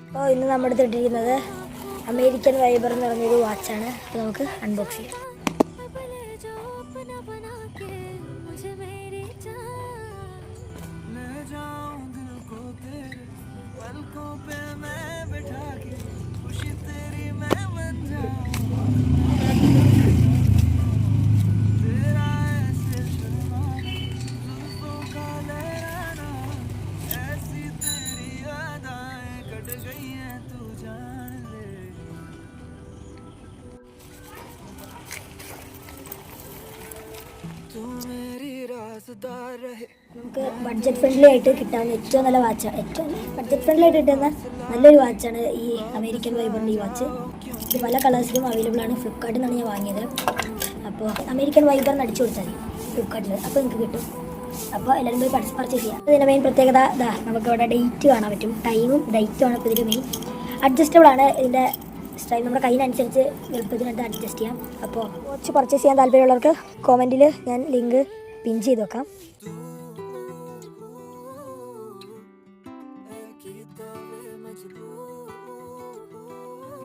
അപ്പോൾ ഇന്ന് നമ്മുടെ അടുത്തിട്ടിരിക്കുന്നത് അമേരിക്കൻ വൈബർ എന്ന് പറഞ്ഞൊരു വാച്ചാണ്. അപ്പോൾ നമുക്ക് അൺബോക്സ് ചെയ്യാം. നമുക്ക് ബഡ്ജറ്റ് ഫ്രണ്ട്ലി ആയിട്ട് കിട്ടാവുന്ന ഏറ്റവും നല്ല വാച്ചാണ്. ഏറ്റവും ബഡ്ജറ്റ് ഫ്രണ്ട്ലി ആയിട്ട് കിട്ടുന്ന നല്ലൊരു വാച്ചാണ് ഈ അമേരിക്കൻ വൈബറിൻ്റെ ഈ വാച്ച്. ഇത് പല കളേഴ്സിലും അവൈലബിൾ ആണ്. ഫ്ലിപ്കാർട്ടിൽ നിന്നാണ് ഞാൻ വാങ്ങിയത്. അപ്പോൾ അമേരിക്കൻ വൈബർ എന്ന് അടിച്ചു കൊടുത്താൽ മതി ഫ്ലിപ്കാർട്ടിൽ, അപ്പോൾ നിങ്ങൾക്ക് കിട്ടും. അപ്പോൾ എല്ലാവരും പോയി പർച്ചേസ് ചെയ്യാം. ഇതിൻ്റെ മെയിൻ പ്രത്യേകത നമുക്കിവിടെ ഡേറ്റ് കാണാൻ പറ്റും. ടൈമും ഡേറ്റുമാണ് ഇപ്പോൾ ഇതിൻ്റെ മെയിൻ. അഡ്ജസ്റ്റബിൾ ആണ് ഇതിൻ്റെ സ്റ്റൈൽ. നമ്മുടെ കയ്യിനനുസരിച്ച് എളുപ്പത്തിനടുത്ത് അഡ്ജസ്റ്റ് ചെയ്യാം. അപ്പോൾ വാച്ച് പർച്ചേസ് ചെയ്യാൻ താല്പര്യമുള്ളവർക്ക് കോമെൻറ്റിൽ ഞാൻ ലിങ്ക് പിൻ ചെയ്ത് വെക്കാം.